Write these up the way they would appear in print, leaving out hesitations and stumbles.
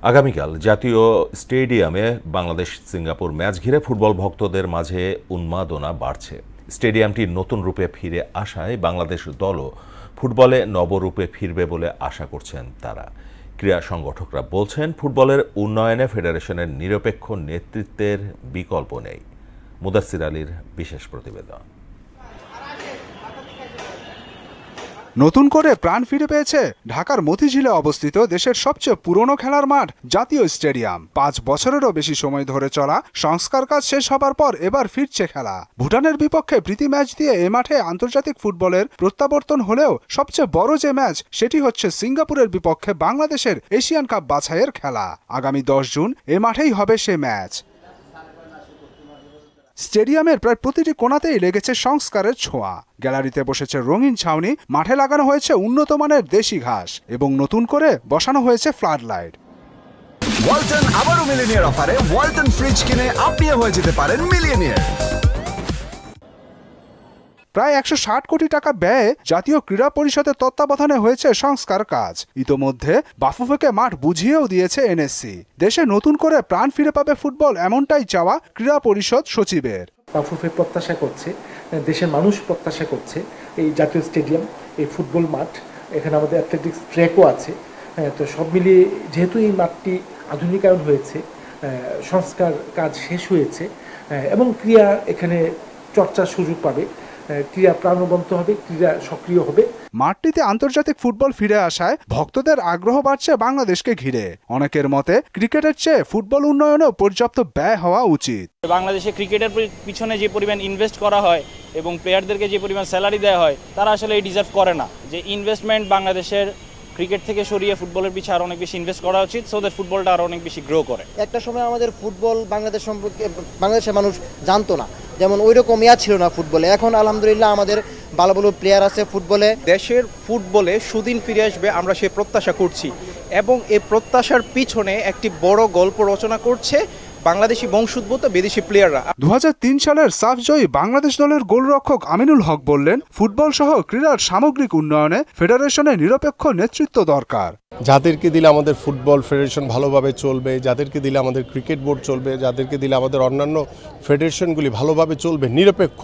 আগামীকাল জাতীয় স্টেডিয়ামে বাংলাদেশ সিঙ্গাপুর ম্যাচ ঘিরে ফুটবল ভক্তদের মাঝে উন্মাদনা বাড়ছে। স্টেডিয়ামটি নতুন রূপে ফিরে আসায় বাংলাদেশ দলও ফুটবলে নবরূপে ফিরবে বলে আশা করছেন তারা। ক্রীড়া সংগঠকরা বলছেন, ফুটবলের উন্নয়নে ফেডারেশনের নিরপেক্ষ নেতৃত্বের বিকল্প নেই। মুদাসসির আলীর বিশেষ প্রতিবেদন। নতুন করে প্রাণ ফিরে পেয়েছে ঢাকার মতিঝিলে অবস্থিত দেশের সবচেয়ে পুরনো খেলার মাঠ জাতীয় স্টেডিয়াম। ৫ বছরেরও বেশি সময় ধরে চলা সংস্কার কাজ শেষ হবার পর এবার ফিরছে খেলা। ভুটানের বিপক্ষে প্রীতি ম্যাচ দিয়ে এ মাঠে আন্তর্জাতিক ফুটবলের প্রত্যাবর্তন হলেও সবচেয়ে বড় যে ম্যাচ সেটি হচ্ছে সিঙ্গাপুরের বিপক্ষে বাংলাদেশের এশিয়ান কাপ বাছাইয়ের খেলা। আগামী ১০ জুন এ মাঠেই হবে সে ম্যাচ। স্টেডিয়ামের প্রায় প্রতিটি কোণাতেই লেগেছে সংস্কারের ছোঁয়া। গ্যালারিতে বসেছে রঙিন ছাউনি, মাঠে লাগানো হয়েছে উন্নত মানের দেশি ঘাস এবং নতুন করে বসানো হয়েছে ফ্লাড লাইট। ওয়ালটন আবারও মিলিয়নিয়ার অফারে ওয়ালটন ফ্রিজ কিনে আপনিও হয়ে যেতে পারেন মিলিয়নিয়ার। প্রায় ১৬০ কোটি টাকা ব্যয়ে জাতীয় ক্রীড়া পরিষদের তত্ত্বাবধানে হয়েছে সংস্কার কাজ। ইতোমধ্যে বাফুফেকে মাঠ বুঝিয়েও দিয়েছে এনএসসি। দেশে নতুন করে প্রাণ ফিরে পাবে ফুটবল, এমনটাই চাওয়া ক্রীড়া পরিষদ সচিবের। বাফুফে প্রত্যাশা করছে, দেশের মানুষ প্রত্যাশা করছে এই জাতীয় স্টেডিয়াম, এই ফুটবল মাঠ, এখানে আমাদের অ্যাথলেটিক্স ট্র্যাকও আছে। তো সব মিলিয়ে যেহেতু এই মাঠটি আধুনিকায়ন হয়েছে, সংস্কার কাজ শেষ হয়েছে এবং ক্রীড়া এখানে চর্চার সুযোগ পাবে, ক্রীড়া প্রাণবন্ত হবে, ক্রীড়া সক্রিয় হবে। মাঠটিতে আন্তর্জাতিক ফুটবল ফিরে আসায় ভক্তদের আগ্রহ বাড়ছে বাংলাদেশকে ঘিরে। অনেকের মতে ক্রিকেটের চেয়ে ফুটবল উন্নয়নেও পর্যাপ্ত ব্যয় হওয়া উচিত। বাংলাদেশে ক্রিকেটের পিছনে যে পরিমাণ ইনভেস্ট করা হয় এবং প্লেয়ারদেরকে যে পরিমাণ স্যালারি দেওয়া হয়, তারা আসলে এই ডিজার্ভ করে না। যে ইনভেস্টমেন্ট বাংলাদেশের ক্রিকেট থেকে সরিয়ে ফুটবলের পিছনে আরো অনেক বেশি ইনভেস্ট করা উচিত, সো দ্যাট ফুটবলটা আরো অনেক বেশি গ্রো করে। একটা সময় আমাদের ফুটবল বাংলাদেশ সম্পর্কে বাংলাদেশের মানুষ জানতো না, যেমন ওই রকম ছিল না ফুটবলে। এখন আলহামদুলিল্লাহ আমাদের ভালো ভালো প্লেয়ার আছে ফুটবলে। দেশের ফুটবলে সুদিন ফিরে আসবে আমরা সে প্রত্যাশা করছি এবং এই প্রত্যাশার পিছনে একটি বড় গল্প রচনা করছে বাংলাদেশি বংশোদ্ভূত বিদেশি প্লেয়াররা। ২০০৩ সালের সাফ জয়ী বাংলাদেশ দলের গোলরক্ষক আমিনুল হক বললেন, ফুটবল সহ ক্রীড়ার সামগ্রিক উন্নয়নে ফেডারেশনের নিরপেক্ষ নেতৃত্ব দরকার। যাদেরকে দিলে আমাদের ফুটবল ফেডারেশন ভালোভাবে চলবে, যাদেরকে দিলে আমাদের ক্রিকেট বোর্ড চলবে, যাদেরকে দিলে আমাদের অন্যান্য ফেডারেশনগুলি ভালোভাবে চলবে, নিরপেক্ষ,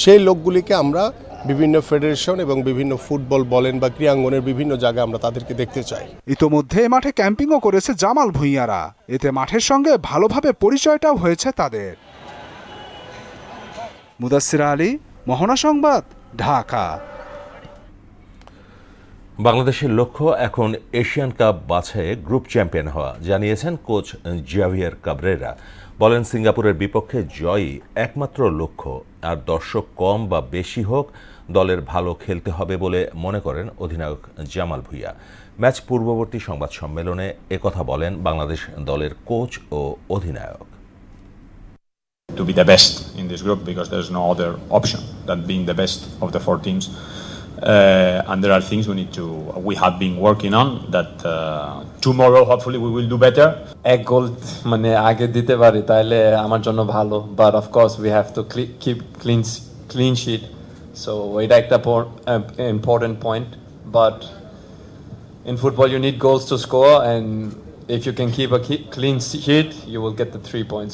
সেই লোকগুলিকে আমরা বিভিন্ন ফেডারেশন এবং বিভিন্ন ফুটবল বলেন বা ক্রীড়াঙ্গনের বিভিন্ন জায়গায় আমরা তাদেরকে দেখতে চাই। ইতোমধ্যে এ মাঠে ক্যাম্পিংও করেছে জামাল ভূঁইয়ারা। এতে মাঠের সঙ্গে ভালোভাবে পরিচয়টাও হয়েছে তাদের। মুদাসসির আলী, মোহনা সংবাদ, ঢাকা। বাংলাদেশের লক্ষ্য এখন এশিয়ান কাপ বাছাইয়ে গ্রুপ চ্যাম্পিয়ন হওয়া, জানিয়েছেন কোচ জাভিয়ার কাবরেরা। বলেন, সিঙ্গাপুরের বিপক্ষে জয়ই একমাত্র লক্ষ্য, আর দর্শক কম বা বেশি হোক দলের ভালো খেলতে হবে বলে মনে করেন অধিনায়ক জামাল ভূঁইয়া। ম্যাচ পূর্ববর্তী সংবাদ সম্মেলনে একথা বলেন বাংলাদেশ দলের কোচ ও অধিনায়ক। To be the best in this group because there's no other option than being the best of the 4 teams. And there are things we have been working on that tomorrow hopefully we will do better. এক গোল মানে আগে দিতে পারি তাহলে আমার জন্য ভালো, but of course we have to keep clean sheet, so এটা একটা important point. But in football you need goals to score, and if you can keep a clean sheet you will get the 3 points.